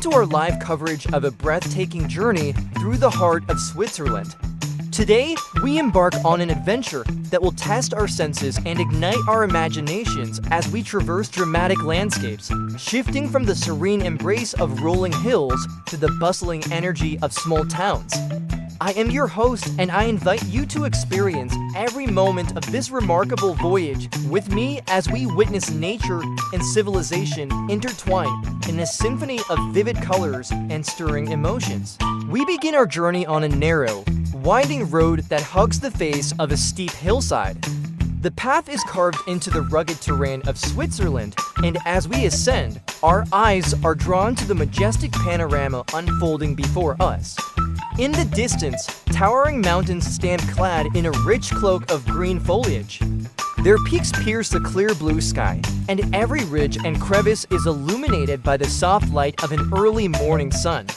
to our live coverage of a breathtaking journey through the heart of Switzerland. Today, we embark on an adventure that will test our senses and ignite our imaginations as we traverse dramatic landscapes, shifting from the serene embrace of rolling hills to the bustling energy of small towns. I am your host, and I invite you to experience every moment of this remarkable voyage with me as we witness nature and civilization intertwine in a symphony of vivid colors and stirring emotions. We begin our journey on a narrow, winding road that hugs the face of a steep hillside. The path is carved into the rugged terrain of Switzerland, and as we ascend, our eyes are drawn to the majestic panorama unfolding before us. In the distance, towering mountains stand clad in a rich cloak of green foliage. Their peaks pierce the clear blue sky, and every ridge and crevice is illuminated by the soft light of an early morning sun.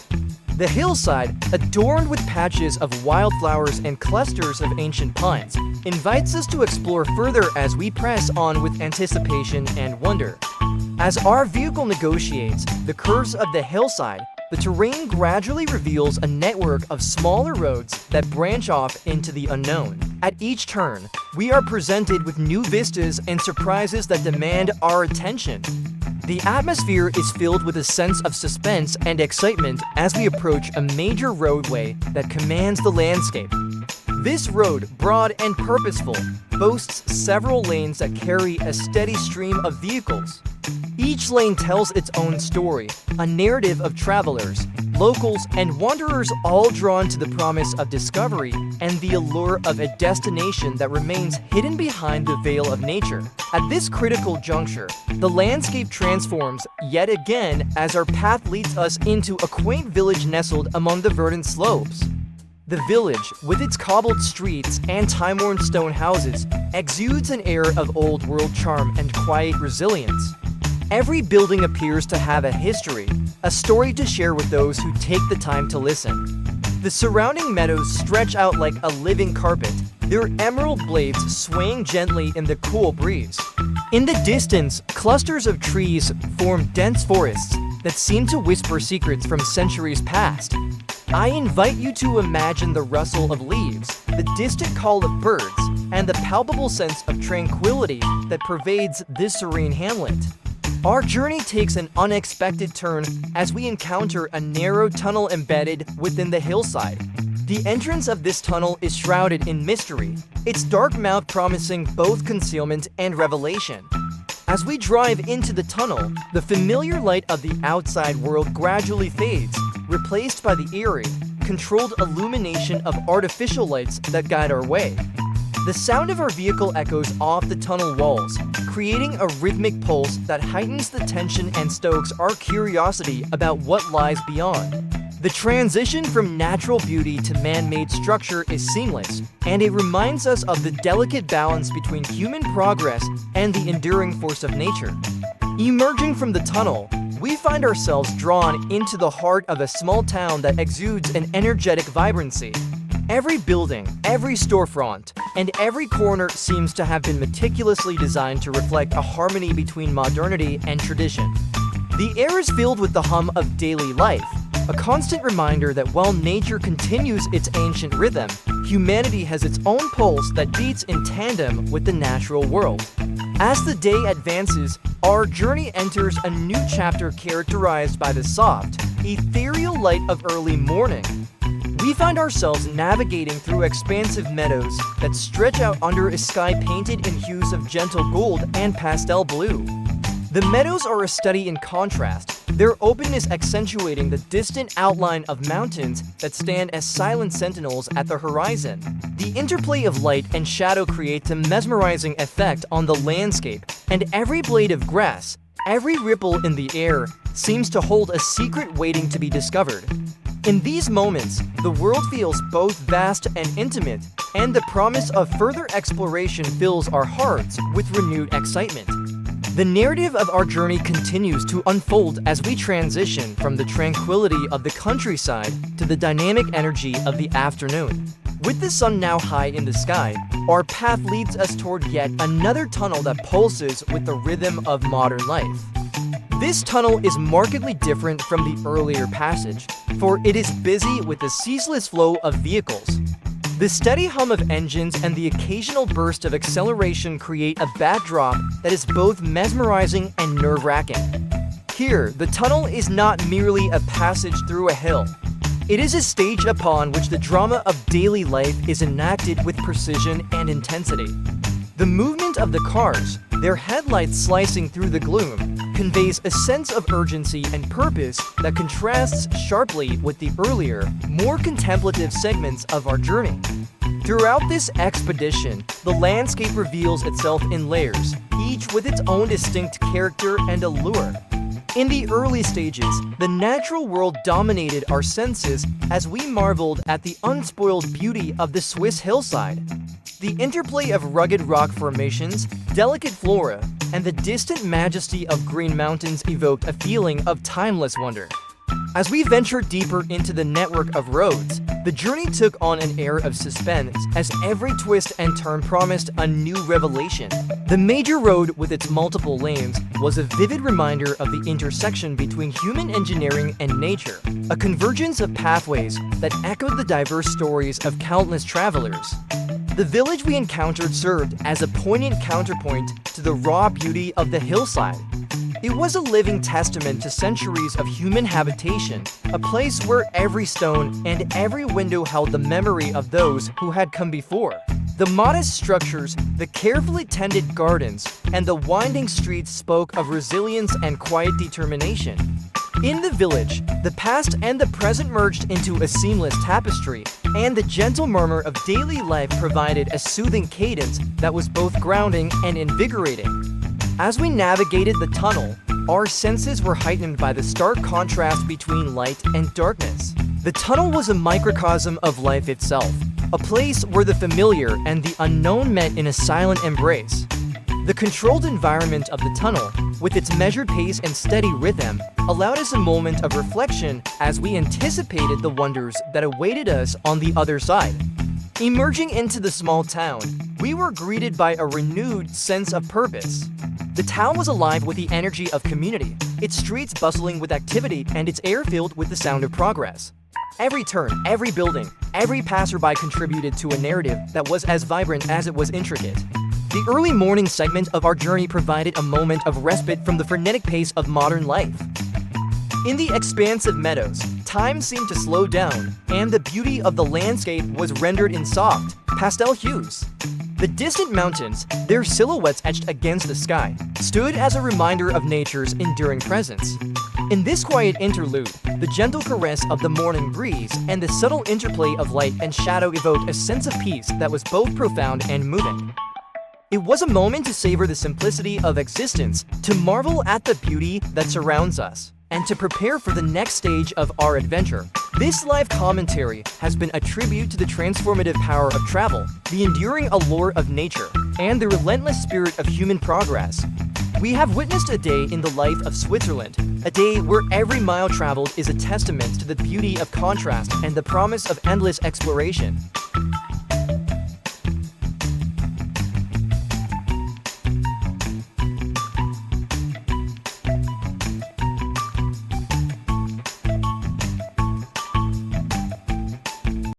The hillside, adorned with patches of wildflowers and clusters of ancient pines, invites us to explore further as we press on with anticipation and wonder. As our vehicle negotiates the curves of the hillside, the terrain gradually reveals a network of smaller roads that branch off into the unknown. At each turn, we are presented with new vistas and surprises that demand our attention. The atmosphere is filled with a sense of suspense and excitement as we approach a major roadway that commands the landscape. This road, broad and purposeful, boasts several lanes that carry a steady stream of vehicles. Each lane tells its own story, a narrative of travelers, locals, and wanderers all drawn to the promise of discovery and the allure of a destination that remains hidden behind the veil of nature. At this critical juncture, the landscape transforms yet again as our path leads us into a quaint village nestled among the verdant slopes. The village, with its cobbled streets and time-worn stone houses, exudes an air of old-world charm and quiet resilience. Every building appears to have a history, a story to share with those who take the time to listen. The surrounding meadows stretch out like a living carpet, their emerald blades swaying gently in the cool breeze. In the distance, clusters of trees form dense forests that seem to whisper secrets from centuries past. I invite you to imagine the rustle of leaves, the distant call of birds, and the palpable sense of tranquility that pervades this serene hamlet. Our journey takes an unexpected turn as we encounter a narrow tunnel embedded within the hillside. The entrance of this tunnel is shrouded in mystery, its dark mouth promising both concealment and revelation. As we drive into the tunnel, the familiar light of the outside world gradually fades, replaced by the eerie, controlled illumination of artificial lights that guide our way. The sound of our vehicle echoes off the tunnel walls, creating a rhythmic pulse that heightens the tension and stokes our curiosity about what lies beyond. The transition from natural beauty to man-made structure is seamless, and it reminds us of the delicate balance between human progress and the enduring force of nature. Emerging from the tunnel, we find ourselves drawn into the heart of a small town that exudes an energetic vibrancy. Every building, every storefront, and every corner seems to have been meticulously designed to reflect a harmony between modernity and tradition. The air is filled with the hum of daily life, a constant reminder that while nature continues its ancient rhythm, humanity has its own pulse that beats in tandem with the natural world. As the day advances, our journey enters a new chapter characterized by the soft, ethereal light of early morning. We find ourselves navigating through expansive meadows that stretch out under a sky painted in hues of gentle gold and pastel blue. The meadows are a study in contrast, their openness accentuating the distant outline of mountains that stand as silent sentinels at the horizon. The interplay of light and shadow creates a mesmerizing effect on the landscape, and every blade of grass, every ripple in the air, seems to hold a secret waiting to be discovered. In these moments, the world feels both vast and intimate, and the promise of further exploration fills our hearts with renewed excitement. The narrative of our journey continues to unfold as we transition from the tranquility of the countryside to the dynamic energy of the afternoon. With the sun now high in the sky, our path leads us toward yet another tunnel that pulses with the rhythm of modern life. This tunnel is markedly different from the earlier passage, for it is busy with the ceaseless flow of vehicles. The steady hum of engines and the occasional burst of acceleration create a backdrop that is both mesmerizing and nerve-wracking. Here, the tunnel is not merely a passage through a hill. It is a stage upon which the drama of daily life is enacted with precision and intensity. The movement of the cars, their headlights slicing through the gloom, conveys a sense of urgency and purpose that contrasts sharply with the earlier, more contemplative segments of our journey. Throughout this expedition, the landscape reveals itself in layers, each with its own distinct character and allure. In the early stages, the natural world dominated our senses as we marveled at the unspoiled beauty of the Swiss hillside. The interplay of rugged rock formations, delicate flora, and the distant majesty of green mountains evoked a feeling of timeless wonder. As we ventured deeper into the network of roads, the journey took on an air of suspense as every twist and turn promised a new revelation. The major road with its multiple lanes was a vivid reminder of the intersection between human engineering and nature, a convergence of pathways that echoed the diverse stories of countless travelers. The village we encountered served as a poignant counterpoint to the raw beauty of the hillside. It was a living testament to centuries of human habitation, a place where every stone and every window held the memory of those who had come before. The modest structures, the carefully tended gardens, and the winding streets spoke of resilience and quiet determination. In the village, the past and the present merged into a seamless tapestry, and the gentle murmur of daily life provided a soothing cadence that was both grounding and invigorating. As we navigated the tunnel, our senses were heightened by the stark contrast between light and darkness. The tunnel was a microcosm of life itself, a place where the familiar and the unknown met in a silent embrace. The controlled environment of the tunnel, with its measured pace and steady rhythm, allowed us a moment of reflection as we anticipated the wonders that awaited us on the other side. Emerging into the small town, we were greeted by a renewed sense of purpose. The town was alive with the energy of community, its streets bustling with activity and its air filled with the sound of progress. Every turn, every building, every passerby contributed to a narrative that was as vibrant as it was intricate. The early morning segment of our journey provided a moment of respite from the frenetic pace of modern life. In the expansive meadows, time seemed to slow down, and the beauty of the landscape was rendered in soft, pastel hues. The distant mountains, their silhouettes etched against the sky, stood as a reminder of nature's enduring presence. In this quiet interlude, the gentle caress of the morning breeze and the subtle interplay of light and shadow evoked a sense of peace that was both profound and moving. It was a moment to savor the simplicity of existence, to marvel at the beauty that surrounds us, and to prepare for the next stage of our adventure. This live commentary has been a tribute to the transformative power of travel, the enduring allure of nature, and the relentless spirit of human progress. We have witnessed a day in the life of Switzerland, a day where every mile traveled is a testament to the beauty of contrast and the promise of endless exploration.